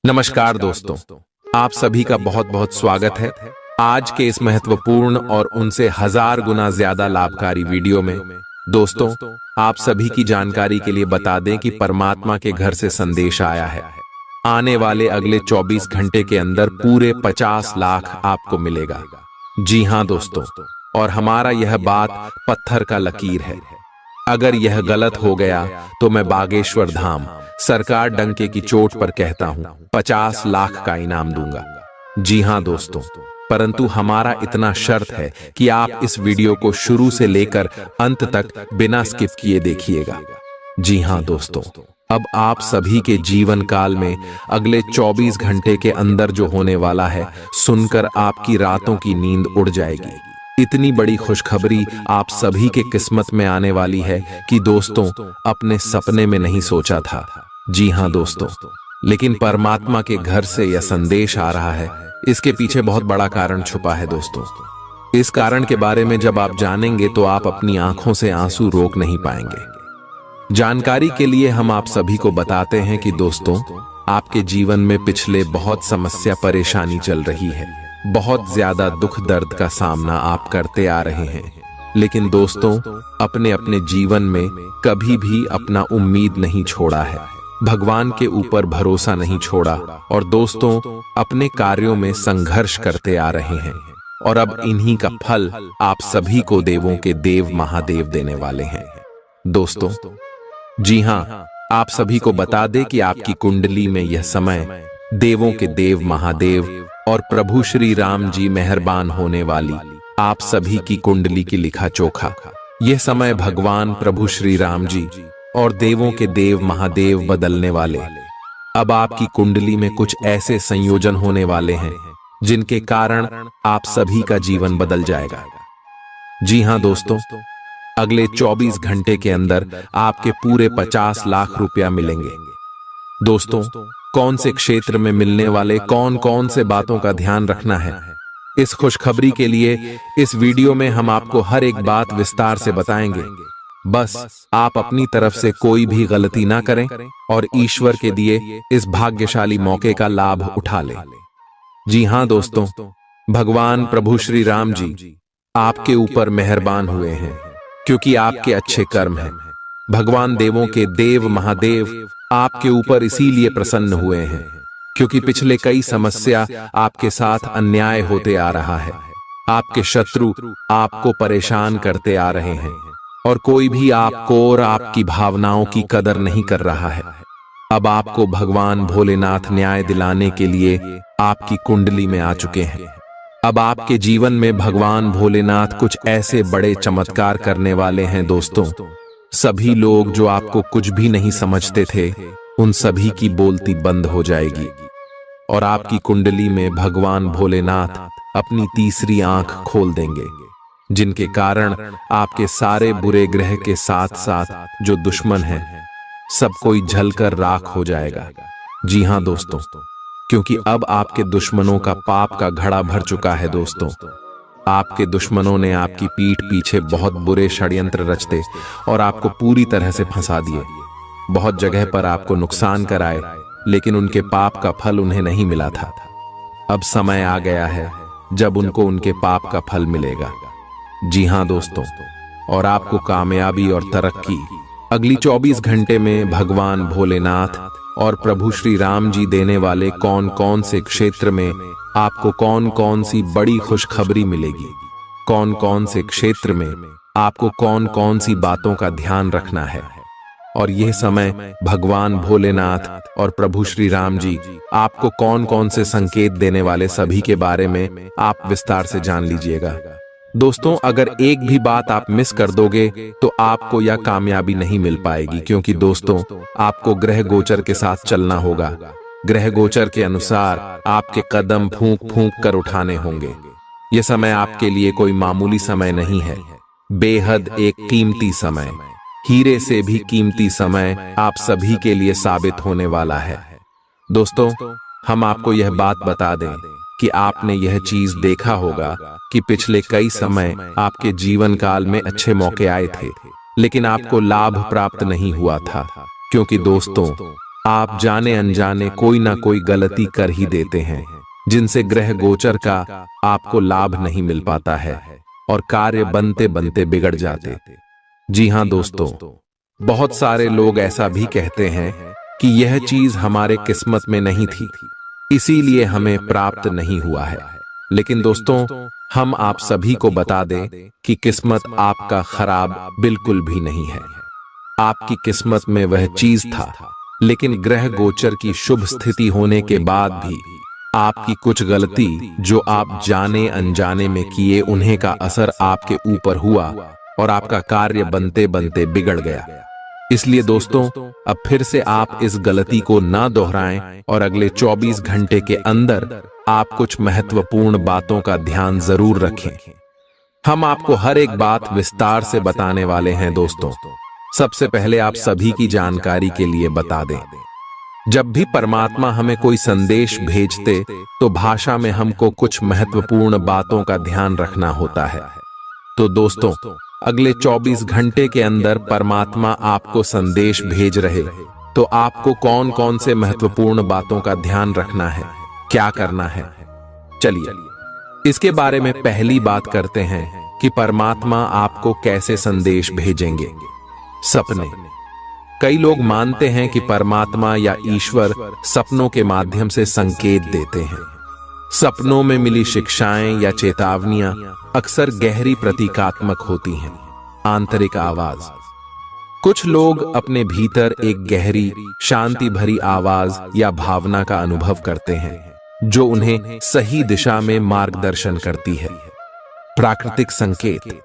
नमस्कार दोस्तों, आप सभी का बहुत बहुत स्वागत है आज के इस महत्वपूर्ण और उनसे 1000 गुना ज्यादा लाभकारी वीडियो में। दोस्तों, आप सभी की जानकारी के लिए बता दें कि परमात्मा के घर से संदेश आया है। आने वाले अगले 24 घंटे के अंदर पूरे 50 लाख आपको मिलेगा। जी हां दोस्तों, और हमारा यह बात पत्थर का लकीर है। अगर यह गलत हो गया तो मैं बागेश्वर धाम सरकार डंके की चोट पर कहता हूं 50 लाख का इनाम दूंगा। जी हां दोस्तों, परंतु हमारा इतना शर्त है कि आप इस वीडियो को शुरू से लेकर अंत तक बिना स्किप किए देखिएगा। जी हां दोस्तों, अब आप सभी के जीवन काल में अगले 24 घंटे के अंदर जो होने वाला है, सुनकर आपकी रातों की नींद उड़ जाएगी। इतनी बड़ी खुशखबरी आप सभी के किस्मत में आने वाली है कि दोस्तों अपने सपने में नहीं सोचा था। जी हां दोस्तों, लेकिन परमात्मा के घर से यह संदेश आ रहा है। इसके पीछे बहुत बड़ा कारण छुपा है दोस्तों। इस कारण के बारे में जब आप जानेंगे तो आप अपनी आंखों से आंसू रोक नहीं पाएंगे। जानकारी के लिए हम आप सभी को बताते हैं कि दोस्तों, आपके जीवन में पिछले बहुत समस्या परेशानी चल रही है। बहुत ज्यादा दुख दर्द का सामना आप करते आ रहे हैं, लेकिन दोस्तों अपने अपने जीवन में कभी भी अपना उम्मीद नहीं छोड़ा है, भगवान के ऊपर भरोसा नहीं छोड़ा और दोस्तों अपने कार्यों में संघर्ष करते आ रहे हैं। और अब इन्हीं का फल आप सभी को देवों के देव महादेव देने वाले हैं दोस्तों। जी हां, आप सभी को बता दें कि आपकी कुंडली में यह समय देवों के देव महादेव और प्रभु श्री राम जी मेहरबान होने वाली आप सभी की कुंडली की लिखा चोखा। यह समय भगवान प्रभु श्री राम जी और देवों के देव महादेव बदलने वाले। अब आपकी कुंडली में कुछ ऐसे संयोजन होने वाले हैं जिनके कारण आप सभी का जीवन बदल जाएगा। जी हां दोस्तों, अगले 24 घंटे के अंदर आपके पूरे 50 लाख रुपया मिलेंगे। दोस्तों, कौन से क्षेत्र में मिलने वाले कौन कौन से बातों का ध्यान रखना है, इस खुशखबरी के लिए इस वीडियो में हम आपको हर एक बात विस्तार से बताएंगे। बस आप अपनी तरफ से कोई भी गलती ना करें और ईश्वर के दिए इस भाग्यशाली मौके का लाभ उठा लें। जी हां दोस्तों, भगवान प्रभु श्री राम जी आपके ऊपर मेहरबान हुए हैं क्योंकि आपके अच्छे कर्म हैं। भगवान देवों के देव महादेव आपके ऊपर इसीलिए प्रसन्न हुए हैं क्योंकि पिछले कई समस्या आपके साथ अन्याय होते आ रहा है। आपके शत्रु आपको परेशान करते आ रहे हैं और कोई भी आपको और आपकी भावनाओं की कदर नहीं कर रहा है। अब आपको भगवान भोलेनाथ न्याय दिलाने के लिए आपकी कुंडली में आ चुके हैं। अब आपके जीवन में भगवान भोलेनाथ कुछ ऐसे बड़े चमत्कार करने वाले हैं दोस्तों। सभी लोग जो आपको कुछ भी नहीं समझते थे, उन सभी की बोलती बंद हो जाएगी और आपकी कुंडली में भगवान भोलेनाथ अपनी तीसरी आंख खोल देंगे, जिनके कारण आपके सारे बुरे ग्रह के साथ साथ जो दुश्मन हैं, सब कोई जलकर राख हो जाएगा। जी हां दोस्तों, क्योंकि अब आपके दुश्मनों का पाप का घड़ा भर चुका है दोस्तों। आपके दुश्मनों ने आपकी पीठ पीछे बहुत बुरे षड्यंत्र रचते और आपको पूरी तरह से फंसा दिए। बहुत जगह पर आपको नुकसान कराए, लेकिन उनके पाप का फल उन्हें नहीं मिला था। अब समय आ गया है जब उनको उनके पाप का फल मिलेगा। जी हां दोस्तों, और आपको कामयाबी और तरक्की अगली 24 घंटे में भगवान भोलेनाथ और प्रभु श्री राम जी देने वाले कौन कौन से क्षेत्र में आपको कौन कौन सी बड़ी खुशखबरी मिलेगी, कौन कौन से क्षेत्र में आपको कौन कौन सी बातों का ध्यान रखना है। और यह समय भगवान भोलेनाथ और प्रभु श्री राम जी आपको कौन कौन से संकेत देने वाले, सभी के बारे में आप विस्तार से जान लीजिएगा। दोस्तों, अगर एक भी बात आप मिस कर दोगे तो आपको यह कामयाबी नहीं मिल पाएगी, क्योंकि दोस्तों आपको ग्रह गोचर के साथ चलना होगा। ग्रह गोचर के अनुसार आपके कदम फूंक फूंक कर उठाने होंगे। यह समय आपके लिए कोई मामूली समय नहीं है, बेहद एक कीमती समय, हीरे से भी कीमती समय आप सभी के लिए साबित होने वाला है। दोस्तों, हम आपको यह बात बता दें कि आपने यह चीज देखा होगा कि पिछले कई समय आपके जीवन काल में अच्छे मौके आए थे, लेकिन आपको लाभ प्राप्त नहीं हुआ था, क्योंकि दोस्तों आप जाने अनजाने कोई ना कोई गलती कर ही देते हैं, जिनसे ग्रह गोचर का आपको लाभ नहीं मिल पाता है और कार्य बनते बनते बिगड़ जाते। जी हां दोस्तों, बहुत सारे लोग ऐसा भी कहते हैं कि यह चीज हमारे किस्मत में नहीं थी, इसीलिए हमें प्राप्त नहीं हुआ है। लेकिन दोस्तों, हम आप सभी को बता दें कि किस्मत आपका खराब बिल्कुल भी नहीं है। आपकी किस्मत में वह चीज था, लेकिन ग्रह गोचर की शुभ स्थिति होने के बाद भी आपकी कुछ गलती जो आप जाने अनजाने में किए, उन्हें का असर आपके ऊपर हुआ और आपका कार्य बनते बनते बिगड़ गया। इसलिए दोस्तों, अब फिर से आप इस गलती को ना दोहराएं और अगले 24 घंटे के अंदर आप कुछ महत्वपूर्ण बातों का ध्यान जरूर रखें। हम आपको हर एक बात विस्तार से बताने वाले हैं दोस्तों। सबसे पहले आप सभी की जानकारी के लिए बता दें, जब भी परमात्मा हमें कोई संदेश भेजते तो भाषा में हमको कुछ महत्वपूर्ण बातों का ध्यान रखना होता है। तो दोस्तों, अगले 24 घंटे के अंदर परमात्मा आपको संदेश भेज रहे, तो आपको कौन कौन से महत्वपूर्ण बातों का ध्यान रखना है, क्या करना है, चलिए इसके बारे में पहली बात करते हैं कि परमात्मा आपको कैसे संदेश भेजेंगे। सपने। कई लोग मानते हैं कि परमात्मा या ईश्वर सपनों के माध्यम से संकेत देते हैं। सपनों में मिली शिक्षाएं या चेतावनियां अक्सर गहरी प्रतीकात्मक होती हैं। आंतरिक आवाज। कुछ लोग अपने भीतर एक गहरी शांति भरी आवाज या भावना का अनुभव करते हैं, जो उन्हें सही दिशा में मार्गदर्शन करती है। प्राकृतिक संकेत।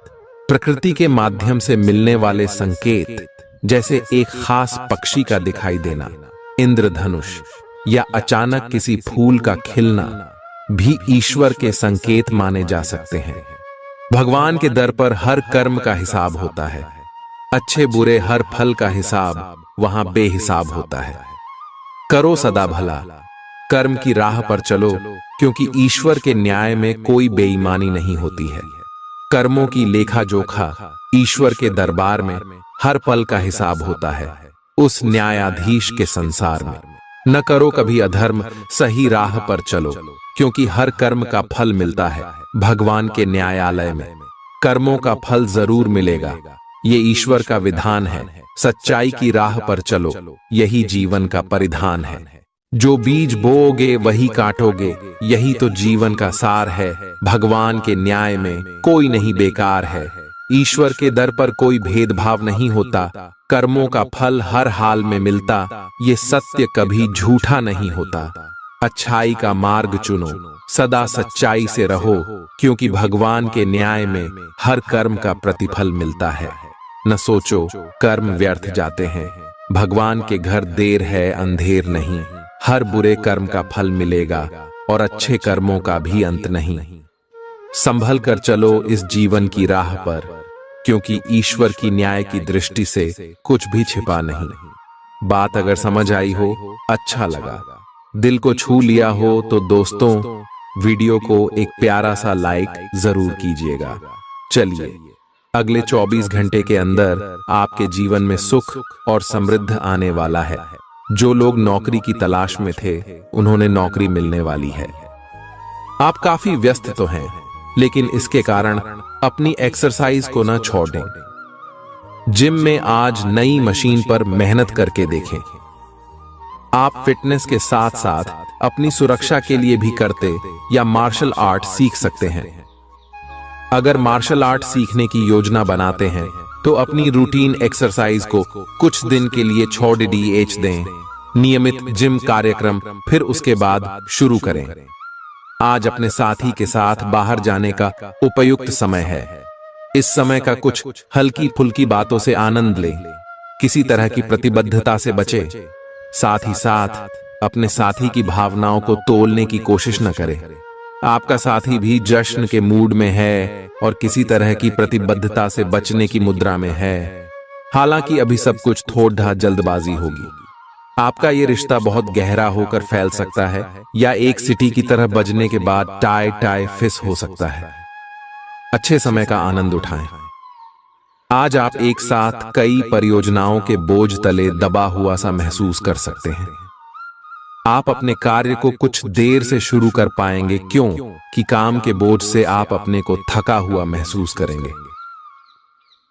प्रकृति के माध्यम से मिलने वाले संकेत, जैसे एक खास पक्षी का दिखाई देना, इंद्रधनुष या अचानक किसी फूल का खिलना, भी ईश्वर के संकेत माने जा सकते हैं। भगवान के दर पर हर कर्म का हिसाब होता है। अच्छे बुरे हर फल का हिसाब वहां बेहिसाब होता है। करो सदा भला, कर्म की राह पर चलो, क्योंकि ईश्वर के न्याय में कोई बेईमानी नहीं होती है। कर्मों की लेखा जोखा ईश्वर के दरबार में हर पल का हिसाब होता है, उस न्यायाधीश के संसार में। न करो कभी अधर्म, सही राह पर चलो, क्योंकि हर कर्म का फल मिलता है भगवान के न्यायालय में। कर्मों का फल जरूर मिलेगा, ये ईश्वर का विधान है। सच्चाई की राह पर चलो, यही जीवन का परिधान है। जो बीज बोओगे वही काटोगे, यही तो जीवन का सार है। भगवान के न्याय में कोई नहीं बेकार है। ईश्वर के दर पर कोई भेदभाव नहीं होता। कर्मों का फल हर हाल में मिलता, ये सत्य कभी झूठा नहीं होता। अच्छाई का मार्ग चुनो, सदा सच्चाई से रहो, क्योंकि भगवान के न्याय में हर कर्म का प्रतिफल मिलता है। न सोचो कर्म व्यर्थ जाते हैं, भगवान के घर देर है अंधेर नहीं। हर बुरे कर्म का फल मिलेगा और अच्छे कर्मों का भी अंत नहीं। संभल कर चलो इस जीवन की राह पर, क्योंकि ईश्वर की न्याय की दृष्टि से कुछ भी छिपा नहीं। बात अगर समझ आई हो, अच्छा लगा, दिल को छू लिया हो, तो दोस्तों वीडियो को एक प्यारा सा लाइक जरूर कीजिएगा। चलिए, अगले 24 घंटे के अंदर आपके जीवन में सुख और समृद्धि आने वाला है। जो लोग नौकरी की तलाश में थे, उन्होंने नौकरी मिलने वाली है। आप काफी व्यस्त तो हैं, लेकिन इसके कारण अपनी एक्सरसाइज को ना छोड़ दें। जिम में आज नई मशीन पर मेहनत करके देखें। आप फिटनेस के साथ साथ अपनी सुरक्षा के लिए भी करते या मार्शल आर्ट सीख सकते हैं। अगर मार्शल आर्ट सीखने की योजना बनाते हैं, तो अपनी रूटीन एक्सरसाइज को कुछ दिन के लिए छोड़ दें। नियमित जिम कार्यक्रम फिर उसके बाद शुरू करें। आज अपने साथी के साथ बाहर जाने का उपयुक्त समय है। इस समय का कुछ हल्की फुल्की बातों से आनंद लें, किसी तरह की प्रतिबद्धता से बचें। साथ ही साथ अपने साथी की भावनाओं को तोलने की कोशिश न करें। आपका साथी भी जश्न के मूड में है और किसी तरह की प्रतिबद्धता से बचने की मुद्रा में है। हालांकि अभी सब कुछ थोड़ा जल्दबाजी होगी। आपका ये रिश्ता बहुत गहरा होकर फैल सकता है, या एक सिटी की तरह बजने के बाद टाई फिस हो सकता है। अच्छे समय का आनंद उठाएं। आज आप एक साथ कई परियोजनाओं के बोझ तले दबा हुआ सा महसूस कर सकते हैं। आप अपने कार्य को कुछ देर से शुरू कर पाएंगे, क्यों कि काम के बोझ से आप अपने को थका हुआ महसूस करेंगे।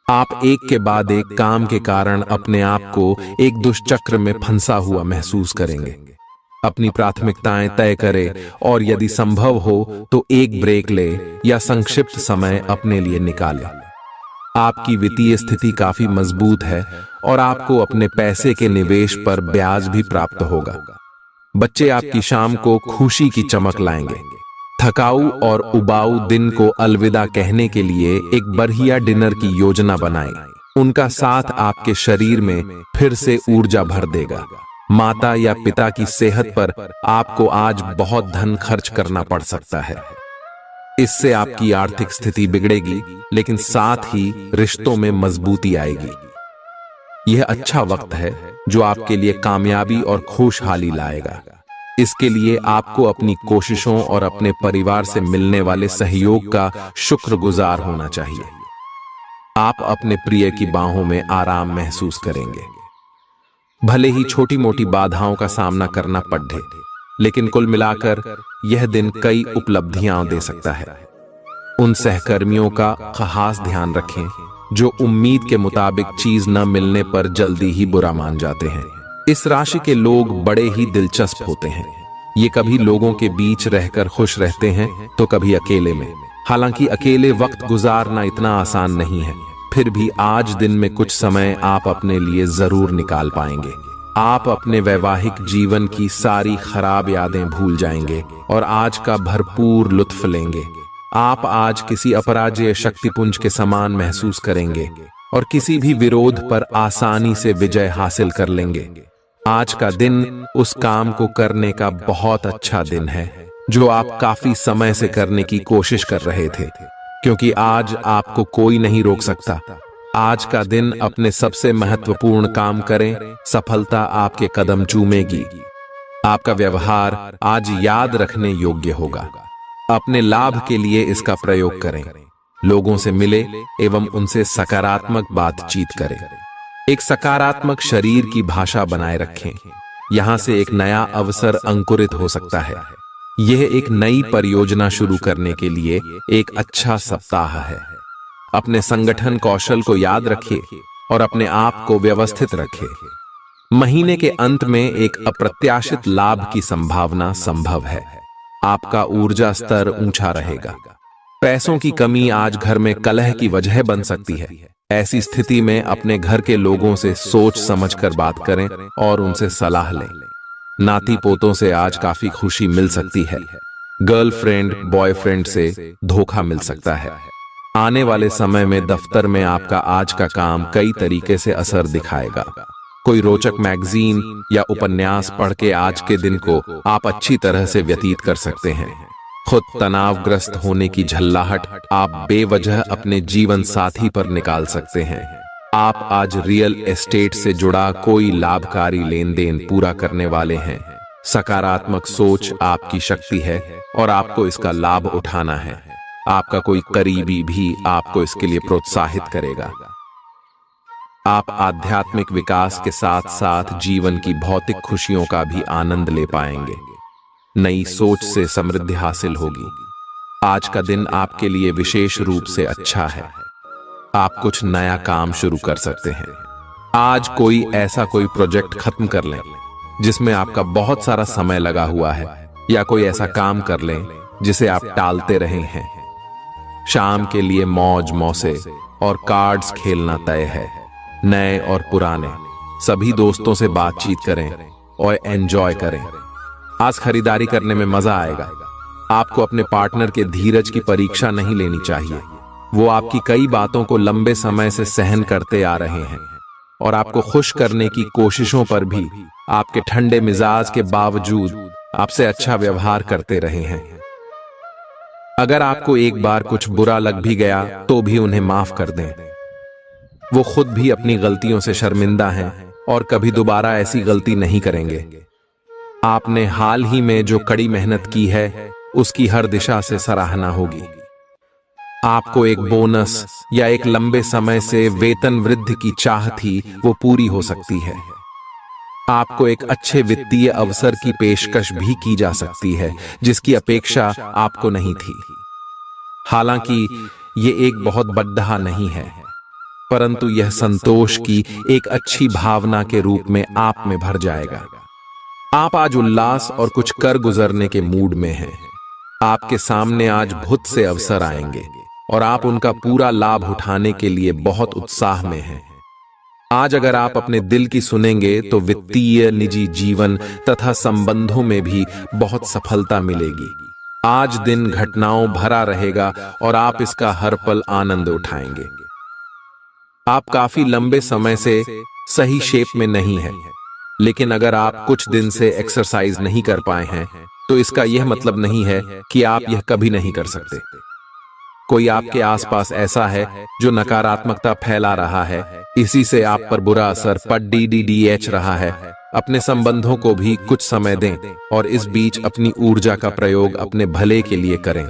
आप एक के बाद एक काम के कारण अपने आप को एक दुष्चक्र में फंसा हुआ महसूस करेंगे। अपनी प्राथमिकताएं तय करें और यदि संभव हो तो एक ब्रेक ले या संक्षिप्त समय अपने लिए निकालें। आपकी वित्तीय स्थिति काफी मजबूत है और आपको अपने पैसे के निवेश पर ब्याज भी प्राप्त होगा। बच्चे आपकी शाम को खुशी की चमक लाएंगे। थकाऊ और उबाऊ दिन को अलविदा कहने के लिए एक बढ़िया डिनर की योजना बनाएं। उनका साथ आपके शरीर में फिर से ऊर्जा भर देगा। माता या पिता की सेहत पर आपको आज बहुत धन खर्च करना पड़ सकता है। इससे आपकी आर्थिक स्थिति बिगड़ेगी, लेकिन साथ ही रिश्तों में मजबूती आएगी। यह अच्छा वक्त है जो आपके लिए कामयाबी और खुशहाली लाएगा। इसके लिए आपको अपनी कोशिशों और अपने परिवार से मिलने वाले सहयोग का शुक्रगुजार होना चाहिए। आप अपने प्रिय की बाहों में आराम महसूस करेंगे। भले ही छोटी मोटी बाधाओं का सामना करना पड़े, लेकिन कुल मिलाकर यह दिन कई उपलब्धियां दे सकता है। उन सहकर्मियों का खास ध्यान रखें जो उम्मीद के मुताबिक चीज न मिलने पर जल्दी ही बुरा मान जाते हैं। इस राशि के लोग बड़े ही दिलचस्प होते हैं। ये कभी लोगों के बीच रहकर खुश रहते हैं तो कभी अकेले में। हालांकि अकेले वक्त गुजारना इतना आसान नहीं है, फिर भी आज दिन में कुछ समय आप अपने लिए जरूर निकाल पाएंगे। आप अपने वैवाहिक जीवन की सारी खराब यादें भूल जाएंगे और आज का भरपूर लुत्फ लेंगे। आप आज किसी अपराजेय शक्तिपुंज के समान महसूस करेंगे और किसी भी विरोध पर आसानी से विजय हासिल कर लेंगे। आज का दिन उस काम को करने का बहुत अच्छा दिन है जो आप काफी समय से करने की कोशिश कर रहे थे, क्योंकि आज आपको कोई नहीं रोक सकता। आज का दिन अपने सबसे महत्वपूर्ण काम करें, सफलता आपके कदम चूमेगी। आपका व्यवहार आज याद रखने योग्य होगा। अपने लाभ के लिए इसका प्रयोग करें। लोगों से मिले एवं उनसे सकारात्मक बातचीत करें। एक सकारात्मक शरीर की भाषा बनाए रखें। यहां से एक नया अवसर अंकुरित हो सकता है। यह एक नई परियोजना शुरू करने के लिए एक अच्छा सप्ताह है। अपने संगठन कौशल को याद रखिए और अपने आप को व्यवस्थित रखें। महीने के अंत में एक अप्रत्याशित लाभ की संभावना संभव है। आपका ऊर्जा स्तर ऊंचा रहेगा। पैसों की कमी आज घर में कलह की वजह बन सकती है। ऐसी स्थिति में अपने घर के लोगों से सोच समझकर बात करें और उनसे सलाह लें। नाती पोतों से आज काफी खुशी मिल सकती है। गर्लफ्रेंड बॉयफ्रेंड से धोखा मिल सकता है। आने वाले समय में दफ्तर में आपका आज का काम कई तरीके से असर दिखाएगा। कोई रोचक मैगजीन या उपन्यास पढ़ के आज के दिन को आप अच्छी तरह से व्यतीत कर सकते हैं। खुद तनावग्रस्त होने की झल्लाहट आप बेवजह अपने जीवन साथी पर निकाल सकते हैं। आप आज रियल एस्टेट से जुड़ा कोई लाभकारी लेन देन पूरा करने वाले हैं। सकारात्मक सोच आपकी शक्ति है और आपको इसका लाभ उठाना है। आपका कोई करीबी भी आपको इसके लिए प्रोत्साहित करेगा। आप आध्यात्मिक विकास के साथ साथ जीवन की भौतिक खुशियों का भी आनंद ले पाएंगे। नई सोच से समृद्धि हासिल होगी। आज का दिन आपके लिए विशेष रूप से अच्छा है। आप कुछ नया काम शुरू कर सकते हैं। आज कोई प्रोजेक्ट खत्म कर लें जिसमें आपका बहुत सारा समय लगा हुआ है, या कोई ऐसा काम कर लें जिसे आप टालते रहे हैं। शाम के लिए मौज मौसे और कार्ड्स खेलना तय है। नए और पुराने सभी दोस्तों से बातचीत करें और एंजॉय करें। आज खरीदारी करने में मजा आएगा। आपको अपने पार्टनर के धीरज की परीक्षा नहीं लेनी चाहिए। वो आपकी कई बातों को लंबे समय से सहन करते आ रहे हैं और आपको खुश करने की कोशिशों पर भी आपके ठंडे मिजाज के बावजूद आपसे अच्छा व्यवहार करते रहे हैं। अगर आपको एक बार कुछ बुरा लग भी गया तो भी उन्हें माफ कर दें। वो खुद भी अपनी गलतियों से शर्मिंदा हैं और कभी दोबारा ऐसी गलती नहीं करेंगे। आपने हाल ही में जो कड़ी मेहनत की है उसकी हर दिशा से सराहना होगी। आपको एक बोनस या एक लंबे समय से वेतन वृद्धि की चाह थी, वो पूरी हो सकती है। आपको एक अच्छे वित्तीय अवसर की पेशकश भी की जा सकती है जिसकी अपेक्षा आपको नहीं थी। हालांकि ये एक बहुत बड़ा नहीं है, परंतु यह संतोष की एक अच्छी भावना के रूप में आप में भर जाएगा। आप आज उल्लास और कुछ कर गुजरने के मूड में हैं। आपके सामने आज बहुत से अवसर आएंगे और आप उनका पूरा लाभ उठाने के लिए बहुत उत्साह में हैं। आज अगर आप अपने दिल की सुनेंगे तो वित्तीय, निजी जीवन तथा संबंधों में भी बहुत सफलता मिलेगी। आज दिन घटनाओं भरा रहेगा और आप इसका हर पल आनंद उठाएंगे। आप काफी लंबे समय से सही शेप में नहीं है, लेकिन अगर आप कुछ दिन से एक्सरसाइज नहीं कर पाए हैं तो इसका यह मतलब नहीं है कि आप यह कभी नहीं कर सकते। कोई आपके आसपास ऐसा है जो नकारात्मकता फैला रहा है, इसी से आप पर बुरा असर पड़ रहा है। अपने संबंधों को भी कुछ समय दें और इस बीच अपनी ऊर्जा का प्रयोग अपने भले के लिए करें।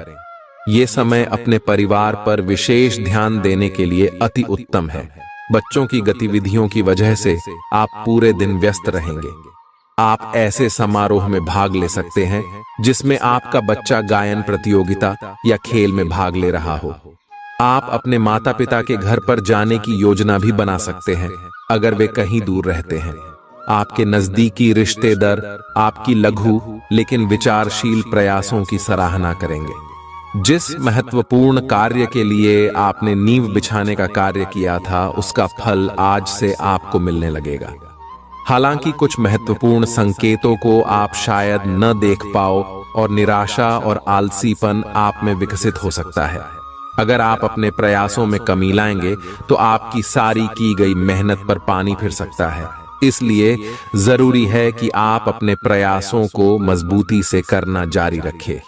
ये समय अपने परिवार पर विशेष ध्यान देने के लिए अति उत्तम है। बच्चों की गतिविधियों की वजह से आप पूरे दिन व्यस्त रहेंगे। आप ऐसे समारोह में भाग ले सकते हैं जिसमें आपका बच्चा गायन प्रतियोगिता या खेल में भाग ले रहा हो। आप अपने माता पिता के घर पर जाने की योजना भी बना सकते हैं अगर वे कहीं दूर रहते हैं। आपके नजदीकी रिश्तेदार आपकी लघु लेकिन विचारशील प्रयासों की सराहना करेंगे। जिस महत्वपूर्ण कार्य के लिए आपने नींव बिछाने का कार्य किया था, उसका फल आज से आपको मिलने लगेगा। हालांकि कुछ महत्वपूर्ण संकेतों को आप शायद न देख पाओ और निराशा और आलसीपन आप में विकसित हो सकता है। अगर आप अपने प्रयासों में कमी लाएंगे तो आपकी सारी की गई मेहनत पर पानी फिर सकता है। इसलिए जरूरी है कि आप अपने प्रयासों को मजबूती से करना जारी रखें।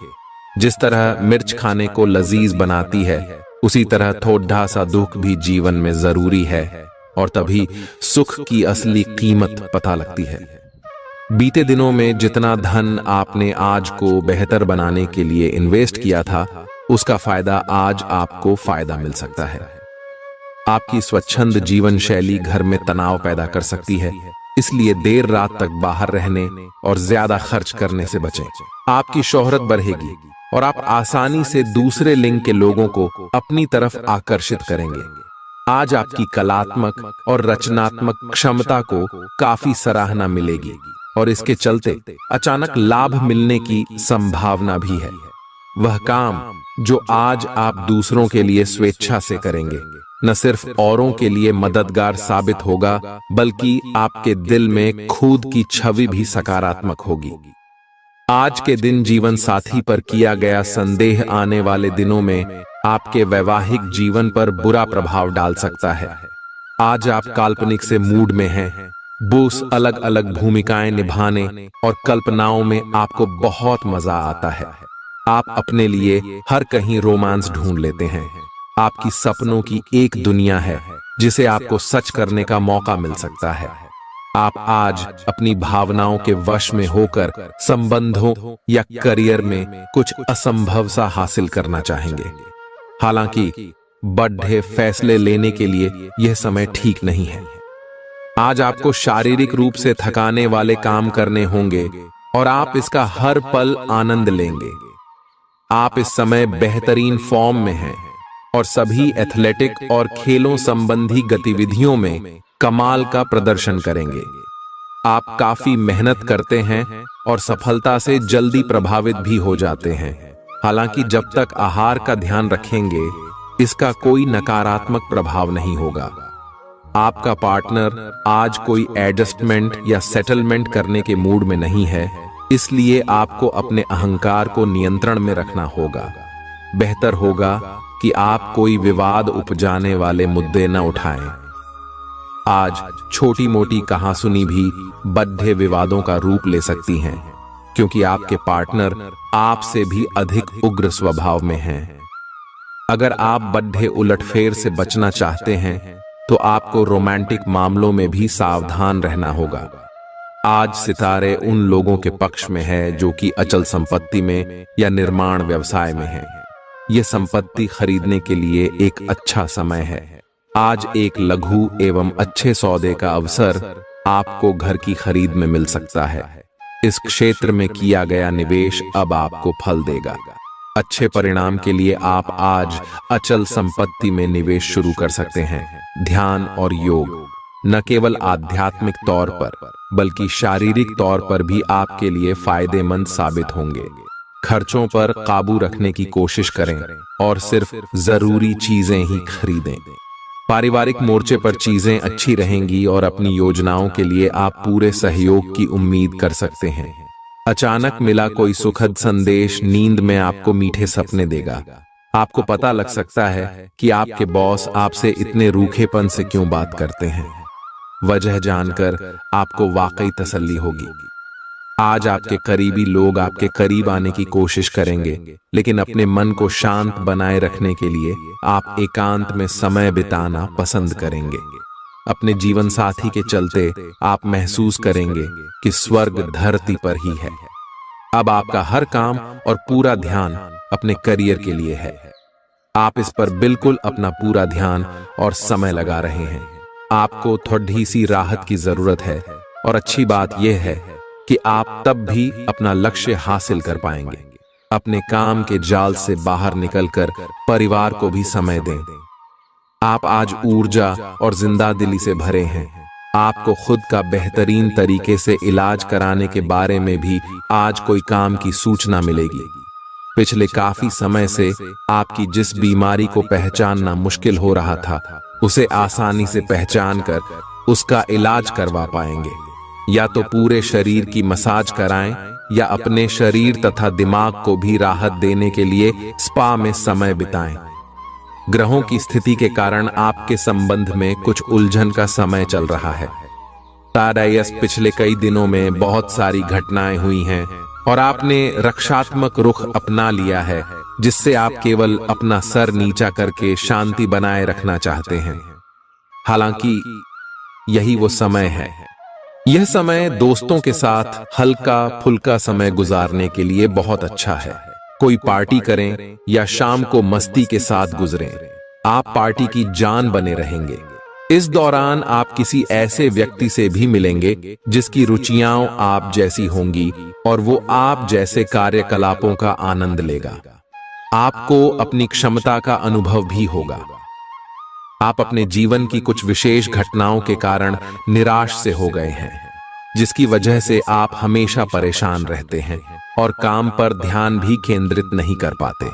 जिस तरह मिर्च खाने को लजीज बनाती है, उसी तरह थोड़ा सा दुख भी जीवन में जरूरी है और तभी सुख की असली कीमत पता लगती है। बीते दिनों में जितना धन आपने आज को बेहतर बनाने के लिए इन्वेस्ट किया था, उसका फायदा आज आपको फायदा मिल सकता है। आपकी स्वच्छंद जीवन शैली घर में तनाव पैदा कर सकती है, इसलिए देर रात तक बाहर रहने और ज्यादा खर्च करने से बचें। आपकी शोहरत बढ़ेगी और आप आसानी से दूसरे लिंग के लोगों को अपनी तरफ आकर्षित करेंगे। आज आपकी कलात्मक और रचनात्मक क्षमता को काफी सराहना मिलेगी और इसके चलते अचानक लाभ मिलने की संभावना भी है। वह काम जो आज आप दूसरों के लिए स्वेच्छा से करेंगे, न सिर्फ औरों के लिए मददगार साबित होगा, बल्कि आपके दिल में खुद की छवि भी सकारात्मक होगी। आज के दिन जीवन साथी पर किया गया संदेह आने वाले दिनों में आपके वैवाहिक जीवन पर बुरा प्रभाव डाल सकता है। आज आप काल्पनिक से मूड में हैं। बोस अलग अलग भूमिकाएं निभाने और कल्पनाओं में आपको बहुत मजा आता है। आप अपने लिए हर कहीं रोमांस ढूंढ लेते हैं। आपकी सपनों की एक दुनिया है जिसे आपको सच करने का मौका मिल सकता है। आप आज अपनी भावनाओं के वश में होकर संबंधों या करियर में कुछ असंभव सा हासिल करना चाहेंगे। हालांकि बड़े फैसले लेने के लिए यह समय ठीक नहीं है। आज आपको शारीरिक रूप से थकाने वाले काम करने होंगे और आप इसका हर पल आनंद लेंगे। आप इस समय बेहतरीन फॉर्म में हैं और सभी एथलेटिक और खेलों संबंधी गतिविधियों में कमाल का प्रदर्शन करेंगे। आप काफी मेहनत करते हैं और सफलता से जल्दी प्रभावित भी हो जाते हैं। हालांकि जब तक आहार का ध्यान रखेंगे, इसका कोई नकारात्मक प्रभाव नहीं होगा। आपका पार्टनर आज कोई एडजस्टमेंट या सेटलमेंट करने के मूड में नहीं है, इसलिए आपको अपने अहंकार को नियंत्रण में रखना होगा। बेहतर होगा कि आप कोई विवाद उपजाने वाले मुद्दे न उठाएं। आज छोटी मोटी कहासुनी भी बड़े विवादों का रूप ले सकती हैं, क्योंकि आपके पार्टनर आपसे भी अधिक उग्र स्वभाव में हैं। अगर आप बड़े उलटफेर से बचना चाहते हैं तो आपको रोमांटिक मामलों में भी सावधान रहना होगा। आज सितारे उन लोगों के पक्ष में है जो कि अचल संपत्ति में या निर्माण व्यवसाय में हैं। ये संपत्ति खरीदने के लिए एक अच्छा समय है। आज एक लघु एवं अच्छे सौदे का अवसर आपको घर की खरीद में मिल सकता है। इस क्षेत्र में किया गया निवेश अब आपको फल देगा। अच्छे परिणाम के लिए आप आज अचल संपत्ति में निवेश शुरू कर सकते हैं। ध्यान और योग न केवल आध्यात्मिक तौर पर बल्कि शारीरिक तौर पर भी आपके लिए फायदेमंद साबित होंगे। खर्चों पर काबू रखने की कोशिश करें और सिर्फ जरूरी चीजें ही खरीदें। पारिवारिक मोर्चे पर चीजें अच्छी रहेंगी और अपनी योजनाओं के लिए आप पूरे सहयोग की उम्मीद कर सकते हैं। अचानक मिला कोई सुखद संदेश नींद में आपको मीठे सपने देगा। आपको पता लग सकता है कि आपके बॉस आपसे इतने रूखेपन से क्यों बात करते हैं। वजह जानकर आपको वाकई तसल्ली होगी। आज आपके करीबी लोग आपके करीब आने की कोशिश करेंगे, लेकिन अपने मन को शांत बनाए रखने के लिए आप एकांत में समय बिताना पसंद करेंगे। अपने जीवन साथी के चलते आप महसूस करेंगे कि स्वर्ग धरती पर ही है। अब आपका हर काम और पूरा ध्यान अपने करियर के लिए है। आप इस पर बिल्कुल अपना पूरा ध्यान और समय लगा रहे हैं। आपको थोड़ी सी राहत की जरूरत है और अच्छी बात यह है कि आप तब भी अपना लक्ष्य हासिल कर पाएंगे। अपने काम के जाल से बाहर निकलकर परिवार को भी समय दें। आप आज ऊर्जा और जिंदादिली से भरे हैं। आपको खुद का बेहतरीन तरीके से इलाज कराने के बारे में भी आज कोई काम की सूचना मिलेगी। पिछले काफी समय से आपकी जिस बीमारी को पहचानना मुश्किल हो रहा था, उसे आसानी से पहचान कर उसका इलाज करवा पाएंगे। या तो पूरे शरीर की मसाज कराएं या अपने शरीर तथा दिमाग को भी राहत देने के लिए स्पा में समय बिताएं। ग्रहों की स्थिति के कारण आपके संबंध में कुछ उलझन का समय चल रहा है। तारायस पिछले कई दिनों में बहुत सारी घटनाएं हुई हैं और आपने रक्षात्मक रुख अपना लिया है, जिससे आप केवल अपना सर नीचा करके शांति बनाए रखना चाहते हैं। हालांकि यही वो समय है। यह समय दोस्तों के साथ हल्का फुल्का समय गुजारने के लिए बहुत अच्छा है। कोई पार्टी करें या शाम को मस्ती के साथ गुजरें। आप पार्टी की जान बने रहेंगे। इस दौरान आप किसी ऐसे व्यक्ति से भी मिलेंगे जिसकी रुचियां आप जैसी होंगी और वो आप जैसे कार्यकलापों का आनंद लेगा। आपको अपनी क्षमता का अनुभव भी होगा। आप अपने जीवन की कुछ विशेष घटनाओं के कारण निराश से हो गए हैं, जिसकी वजह से आप हमेशा परेशान रहते हैं और काम पर ध्यान भी केंद्रित नहीं कर पाते।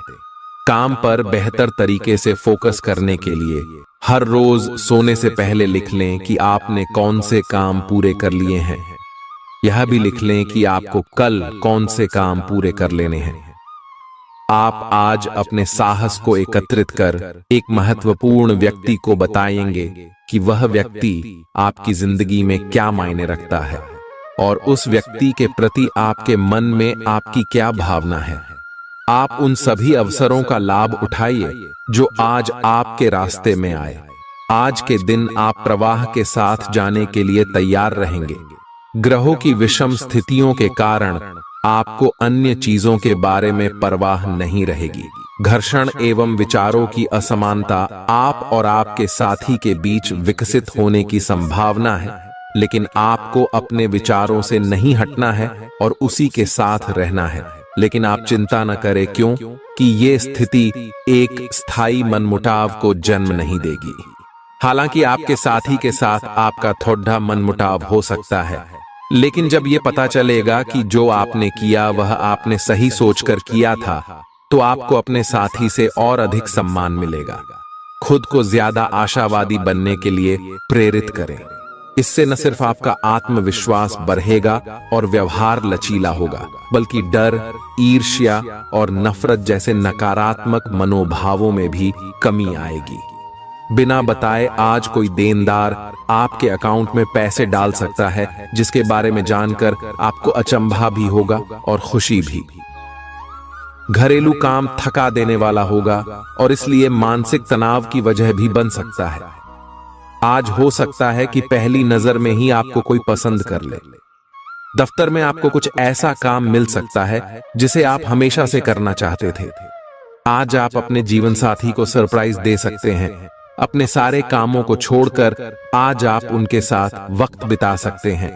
काम पर बेहतर तरीके से फोकस करने के लिए हर रोज सोने से पहले लिख लें कि आपने कौन से काम पूरे कर लिए हैं। यह भी लिख लें कि आपको कल कौन से काम पूरे कर लेने हैं। आप आज अपने साहस को एकत्रित कर एक महत्वपूर्ण व्यक्ति को बताएंगे कि वह व्यक्ति आपकी जिंदगी में क्या मायने रखता है और उस व्यक्ति के प्रति आपके मन में आपकी क्या भावना है। आप उन सभी अवसरों का लाभ उठाइए जो आज आपके रास्ते में आए। आज के दिन आप प्रवाह के साथ जाने के लिए तैयार रहेंगे। ग्रहों की विषम स्थितियों के कारण आपको अन्य चीजों के बारे में परवाह नहीं रहेगी। घर्षण एवं विचारों की असमानता आप और आपके साथी के बीच विकसित होने की संभावना है, लेकिन आपको अपने विचारों से नहीं हटना है और उसी के साथ रहना है। लेकिन आप चिंता न करें, क्यों कि ये स्थिति एक स्थायी मनमुटाव को जन्म नहीं देगी। हालांकि आपके साथी के साथ आपका थोड़ा मनमुटाव हो सकता है, लेकिन जब ये पता चलेगा कि जो आपने किया वह आपने सही सोचकर किया था, तो आपको अपने साथी से और अधिक सम्मान मिलेगा। खुद को ज्यादा आशावादी बनने के लिए प्रेरित करें। इससे न सिर्फ आपका आत्मविश्वास बढ़ेगा और व्यवहार लचीला होगा, बल्कि डर, ईर्ष्या और नफरत जैसे नकारात्मक मनोभावों में भी कमी आएगी। बिना बताए आज कोई देनदार आपके अकाउंट में पैसे डाल सकता है, जिसके बारे में जानकर आपको अचंभा भी होगा और खुशी भी। घरेलू काम थका देने वाला होगा और इसलिए मानसिक तनाव की वजह भी बन सकता है। आज हो सकता है कि पहली नजर में ही आपको कोई पसंद कर ले। दफ्तर में आपको कुछ ऐसा काम मिल सकता है जिसे आप हमेशा से करना चाहते थे। आज आप अपने जीवन साथी को सरप्राइज दे सकते हैं। अपने सारे कामों को छोड़कर आज आप उनके साथ वक्त बिता सकते हैं।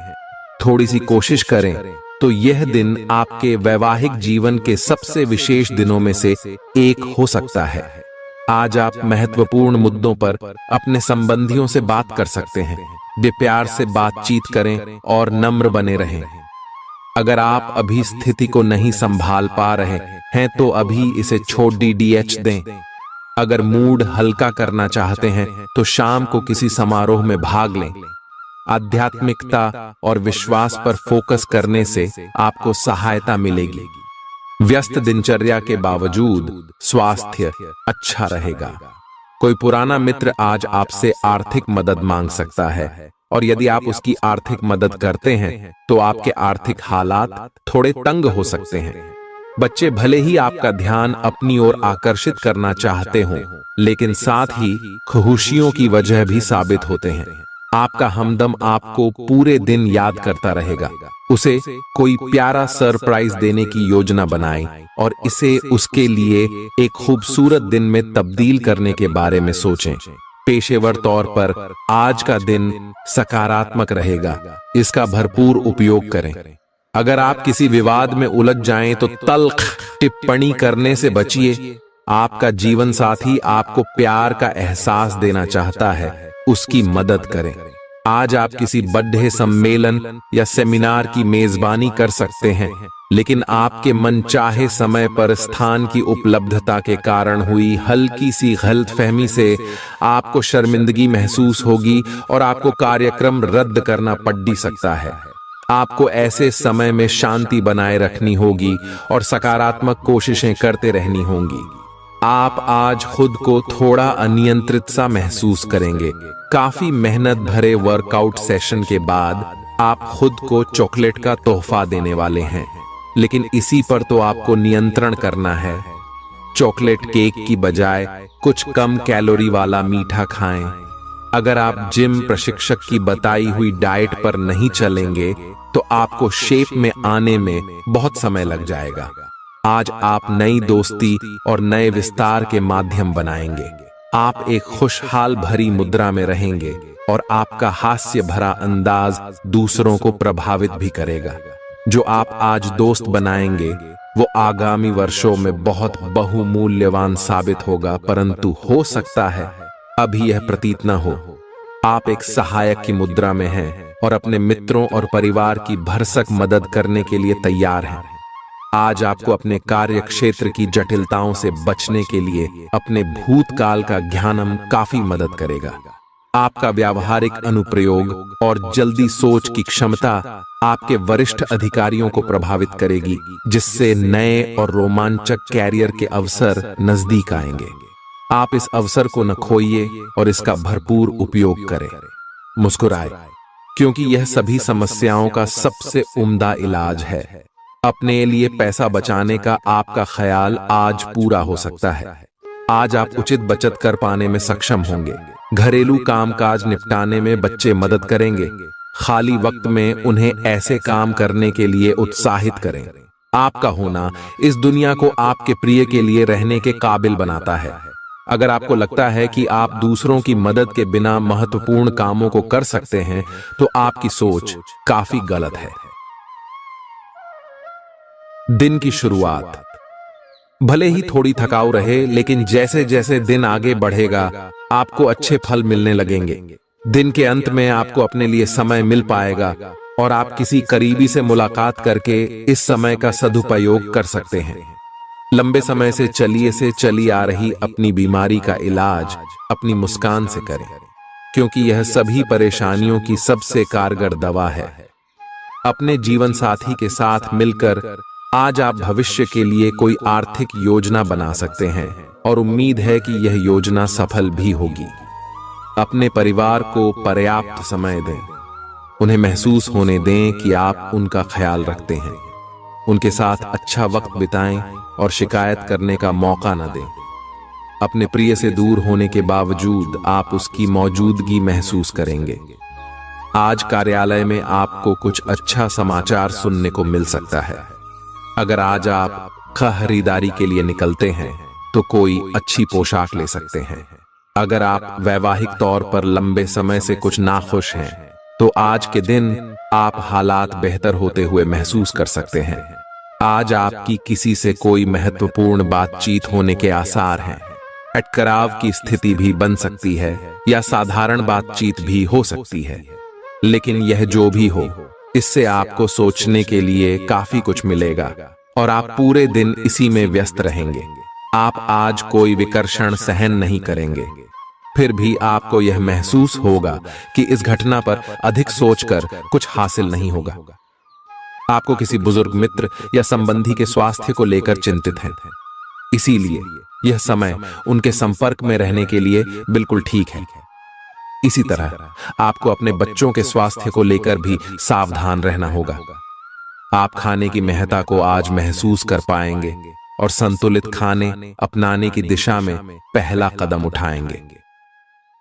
थोड़ी सी कोशिश करें तो यह दिन आपके वैवाहिक जीवन के सबसे विशेष दिनों में से एक हो सकता है। आज आप महत्वपूर्ण मुद्दों पर अपने संबंधियों से बात कर सकते हैं। वे प्यार से बातचीत करें और नम्र बने रहें। अगर आप अभी स्थिति को नहीं संभाल पा रहे हैं तो अभी इसे छोड़ DDH दें। अगर मूड हल्का करना चाहते हैं तो शाम को किसी समारोह में भाग लें। आध्यात्मिकता और विश्वास पर फोकस करने से आपको सहायता मिलेगी। व्यस्त दिनचर्या के बावजूद स्वास्थ्य अच्छा रहेगा। कोई पुराना मित्र आज आपसे आर्थिक मदद मांग सकता है और यदि आप उसकी आर्थिक मदद करते हैं तो आपके आर्थिक हालात थोड़े तंग हो सकते हैं। बच्चे भले ही आपका ध्यान अपनी ओर आकर्षित करना चाहते हों, लेकिन साथ ही खुशियों की वजह भी साबित होते हैं। आपका हमदम आपको पूरे दिन याद करता रहेगा। उसे कोई प्यारा सरप्राइज देने की योजना बनाएं और इसे उसके लिए एक खूबसूरत दिन में तब्दील करने के बारे में सोचें। पेशेवर तौर पर आज का दिन सकारात्मक रहेगा। इसका भरपूर उपयोग करें। अगर आप किसी विवाद में उलझ जाएं तो तल्ख टिप्पणी करने से बचिए। आपका जीवन साथी आपको प्यार का एहसास देना चाहता है, उसकी मदद करें। आज आप किसी बर्थडे सम्मेलन या सेमिनार की मेजबानी कर सकते हैं, लेकिन आपके मनचाहे समय पर स्थान की उपलब्धता के कारण हुई हल्की सी गलतफहमी से आपको शर्मिंदगी महसूस होगी और आपको कार्यक्रम रद्द करना पड़ भी सकता है। आपको ऐसे समय में शांति बनाए रखनी होगी और सकारात्मक कोशिशें करते रहनी होंगी। आप आज खुद को थोड़ा अनियंत्रित सा महसूस करेंगे। काफी मेहनत भरे वर्कआउट सेशन के बाद आप खुद को चॉकलेट का तोहफा देने वाले हैं, लेकिन इसी पर तो आपको नियंत्रण करना है। चॉकलेट केक की बजाय कुछ कम कैलोरी वाला मीठा खाएं। अगर आप जिम प्रशिक्षक की बताई हुई डाइट पर नहीं चलेंगे तो आपको शेप में आने में बहुत समय लग जाएगा। आज आप नई दोस्ती और नए विस्तार के माध्यम बनाएंगे। आप एक खुशहाल भरी मुद्रा में रहेंगे और आपका हास्य भरा अंदाज दूसरों को प्रभावित भी करेगा। जो आप आज दोस्त बनाएंगे वो आगामी वर्षों में बहुत बहुमूल्यवान साबित होगा, परंतु हो सकता है अभी यह प्रतीत न हो। आप एक सहायक की मुद्रा में हैं और अपने मित्रों और परिवार की भरसक मदद करने के लिए तैयार हैं। आज आपको अपने कार्य क्षेत्र की जटिलताओं से बचने के लिए अपने भूतकाल का ज्ञानम काफी मदद करेगा। आपका व्यावहारिक अनुप्रयोग और जल्दी सोच की क्षमता आपके वरिष्ठ अधिकारियों को प्रभावित करेगी, जिससे नए और रोमांचक कैरियर के अवसर नजदीक आएंगे। आप इस अवसर को न खोइए और इसका भरपूर उपयोग करें। मुस्कुराएं, क्योंकि यह सभी समस्याओं का सबसे उम्दा इलाज है। अपने लिए पैसा बचाने का आपका ख्याल आज पूरा हो सकता है। आज आप उचित बचत कर पाने में सक्षम होंगे। घरेलू कामकाज निपटाने में बच्चे मदद करेंगे। खाली वक्त में उन्हें ऐसे काम करने के लिए उत्साहित करें। आपका होना इस दुनिया को आपके प्रिय के लिए रहने के काबिल बनाता है। अगर आपको लगता है कि आप दूसरों की मदद के बिना महत्वपूर्ण कामों को कर सकते हैं तो आपकी सोच काफी गलत है। दिन की शुरुआत भले ही थोड़ी थकाऊ रहे, लेकिन जैसे जैसे दिन आगे बढ़ेगा आपको अच्छे फल मिलने लगेंगे। दिन के अंत में आपको अपने लिए समय मिल पाएगा और आप किसी करीबी से मुलाकात करके इस समय का सदुपयोग कर सकते हैं। लंबे समय से चली आ रही अपनी बीमारी का इलाज अपनी मुस्कान से करें, क्योंकि यह सभी परेशानियों की सबसे कारगर दवा है। अपने जीवन साथी के साथ मिलकर आज आप भविष्य के लिए कोई आर्थिक योजना बना सकते हैं और उम्मीद है कि यह योजना सफल भी होगी। अपने परिवार को पर्याप्त समय दें। उन्हें महसूस होने दें कि आप उनका ख्याल रखते हैं। उनके साथ अच्छा वक्त बिताएं और शिकायत करने का मौका न दें। अपने प्रिय से दूर होने के बावजूद आप उसकी मौजूदगी महसूस करेंगे। आज कार्यालय में आपको कुछ अच्छा समाचार सुनने को मिल सकता है। अगर आज आप खरीदारी के लिए निकलते हैं तो कोई अच्छी पोशाक ले सकते हैं। अगर आप वैवाहिक तौर पर लंबे समय से कुछ नाखुश हैं, तो आज के दिन आप हालात बेहतर होते हुए महसूस कर सकते हैं। आज आपकी किसी से कोई महत्वपूर्ण बातचीत होने के आसार हैं। अटकराव की स्थिति भी बन सकती है या साधारण बातचीत भी हो सकती है, लेकिन यह जो भी हो, इससे आपको सोचने के लिए काफी कुछ मिलेगा और आप पूरे दिन इसी में व्यस्त रहेंगे। आप आज कोई विकर्षण सहन नहीं करेंगे। फिर भी आपको यह महसूस होगा कि इस घटना पर अधिक सोचकर कुछ हासिल नहीं होगा। आपको किसी बुजुर्ग मित्र या संबंधी के स्वास्थ्य को लेकर चिंतित हैं, इसीलिए यह समय उनके संपर्क में रहने के लिए बिल्कुल ठीक है। इसी तरह आपको अपने बच्चों के स्वास्थ्य को लेकर भी सावधान रहना होगा। आप खाने की महत्ता को आज महसूस कर पाएंगे और संतुलित खाने अपनाने की दिशा में पहला कदम उठाएंगे।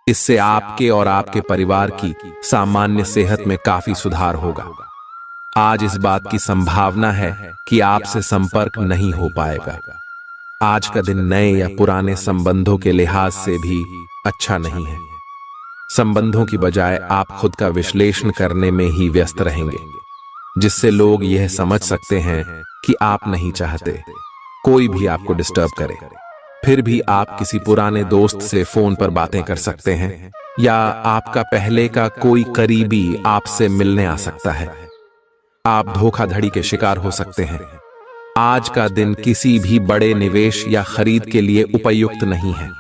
इससे आपके और आपके परिवार की सामान्य सेहत में काफी सुधार होगा। आज इस बात की संभावना है कि आपसे संपर्क नहीं हो पाएगा। आज का दिन नए या पुराने संबंधों के लिहाज से भी अच्छा नहीं है। संबंधों की बजाय आप खुद का विश्लेषण करने में ही व्यस्त रहेंगे, जिससे लोग यह समझ सकते हैं कि आप नहीं चाहते कोई भी आपको डिस्टर्ब करे। फिर भी आप किसी पुराने दोस्त से फोन पर बातें कर सकते हैं या आपका पहले का कोई करीबी आपसे मिलने आ सकता है। आप धोखाधड़ी के शिकार हो सकते हैं। आज का दिन किसी भी बड़े निवेश या खरीद के लिए उपयुक्त नहीं है।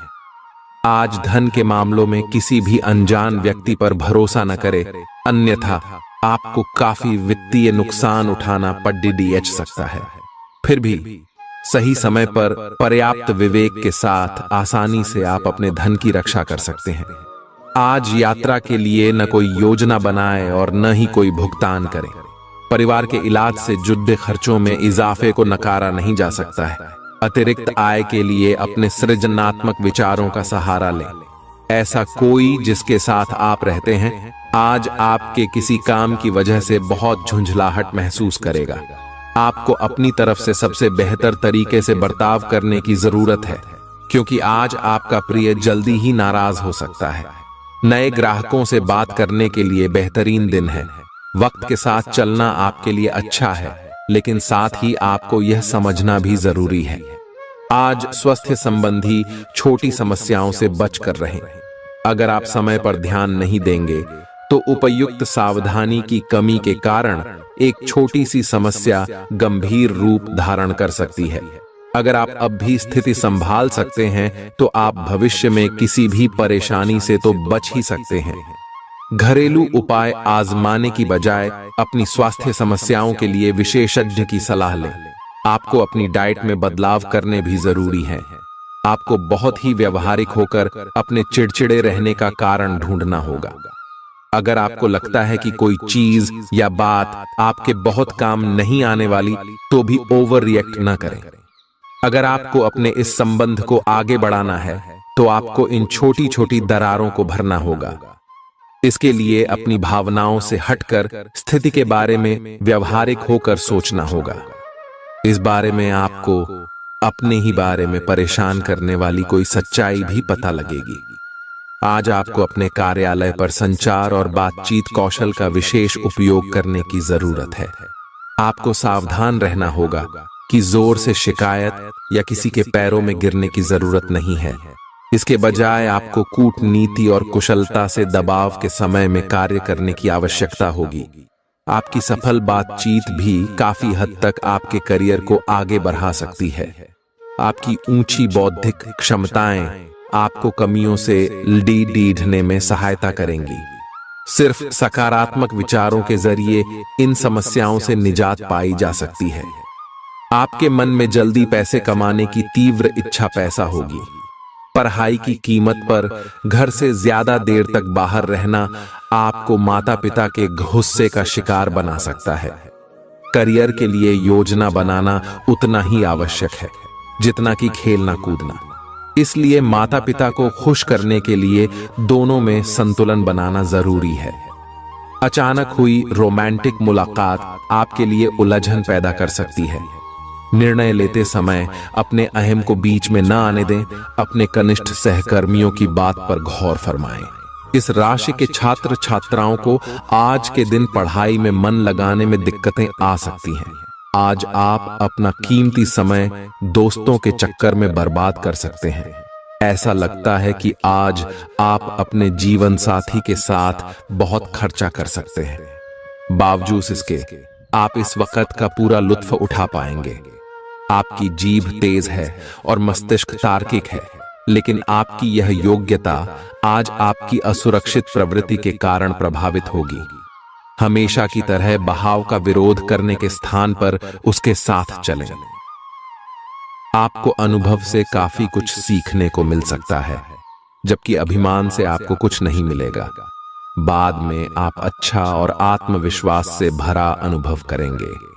आज धन के मामलों में किसी भी अनजान व्यक्ति पर भरोसा न करें, अन्यथा आपको काफी वित्तीय नुकसान उठाना पड़ सकता है। फिर भी सही समय पर पर्याप्त विवेक के साथ आसानी से आप अपने धन की रक्षा कर सकते हैं। आज यात्रा के लिए न कोई योजना बनाए और न ही कोई भुगतान करें। परिवार के इलाज से जुड़े खर्चों में इजाफे को नकारा नहीं जा सकता है। अतिरिक्त आय के लिए अपने सृजनात्मक विचारों का सहारा लें। ऐसा कोई जिसके साथ आप रहते हैं आज आपके किसी काम की वजह से बहुत झुंझलाहट महसूस करेगा। आपको अपनी तरफ से सबसे बेहतर तरीके से बर्ताव करने की जरूरत है, क्योंकि आज आपका प्रिय जल्दी ही नाराज हो सकता है। नए ग्राहकों से बात करने के लिए बेहतरीन दिन है। वक्त के साथ चलना आपके लिए अच्छा है, लेकिन साथ ही आपको यह समझना भी जरूरी है। आज स्वास्थ्य संबंधी छोटी समस्याओं से बचकर रहें। अगर आप समय पर ध्यान नहीं देंगे तो उपयुक्त सावधानी की कमी के कारण एक छोटी सी समस्या गंभीर रूप धारण कर सकती है। अगर आप अब भी स्थिति संभाल सकते हैं तो आप भविष्य में किसी भी परेशानी से तो बच ही सकते हैं। घरेलू उपाय आजमाने की बजाय अपनी स्वास्थ्य समस्याओं के लिए विशेषज्ञ की सलाह लें। आपको अपनी डाइट में बदलाव करने भी जरूरी है। आपको बहुत ही व्यवहारिक होकर अपने चिड़चिड़े रहने का कारण ढूंढना होगा। अगर आपको लगता है कि कोई चीज या बात आपके बहुत काम नहीं आने वाली, तो भी ओवर रिएक्ट न करें। अगर आपको अपने इस संबंध को आगे बढ़ाना है तो आपको इन छोटी छोटी दरारों को भरना होगा। इसके लिए अपनी भावनाओं से हटकर स्थिति के बारे में व्यवहारिक होकर सोचना होगा। इस बारे में आपको अपने ही बारे में परेशान करने वाली कोई सच्चाई भी पता लगेगी। आज आपको अपने कार्यालय पर संचार और बातचीत कौशल का विशेष उपयोग करने की जरूरत है। आपको सावधान रहना होगा कि जोर से शिकायत या किसी के पैरों में गिरने की जरूरत नहीं है। इसके बजाय आपको कूटनीति और कुशलता से दबाव के समय में कार्य करने की आवश्यकता होगी। आपकी सफल बातचीत भी काफी हद तक आपके करियर को आगे बढ़ा सकती है। आपकी ऊंची बौद्धिक क्षमताएं आपको कमियों से ढीढ़ने में सहायता करेंगी। सिर्फ सकारात्मक विचारों के जरिए इन समस्याओं से निजात पाई जा सकती है। आपके मन में जल्दी पैसे कमाने की तीव्र इच्छा पैदा होगी। पढ़ाई की कीमत पर घर से ज्यादा देर तक बाहर रहना आपको माता पिता के गुस्से का शिकार बना सकता है। करियर के लिए योजना बनाना उतना ही आवश्यक है जितना कि खेलना कूदना। इसलिए माता पिता को खुश करने के लिए दोनों में संतुलन बनाना जरूरी है। अचानक हुई रोमांटिक मुलाकात आपके लिए उलझन पैदा कर सकती है। निर्णय लेते समय अपने अहम को बीच में न आने दें। अपने कनिष्ठ सहकर्मियों की बात पर गौर फरमाएं। इस राशि के छात्र छात्राओं को आज के दिन पढ़ाई में मन लगाने में दिक्कतें आ सकती हैं। आज आप अपना कीमती समय दोस्तों के चक्कर में बर्बाद कर सकते हैं। ऐसा लगता है कि आज आप अपने जीवन साथी के साथ बहुत खर्चा कर सकते हैं। बावजूद इसके आप इस वक्त का पूरा लुत्फ उठा पाएंगे। आपकी जीभ तेज है और मस्तिष्क तार्किक है, लेकिन आपकी यह योग्यता आज आपकी असुरक्षित प्रवृत्ति के कारण प्रभावित होगी। हमेशा की तरह बहाव का विरोध करने के स्थान पर उसके साथ चलें। आपको अनुभव से काफी कुछ सीखने को मिल सकता है, जबकि अभिमान से आपको कुछ नहीं मिलेगा। बाद में आप अच्छा और आत्मविश्वास से भरा अनुभव करेंगे।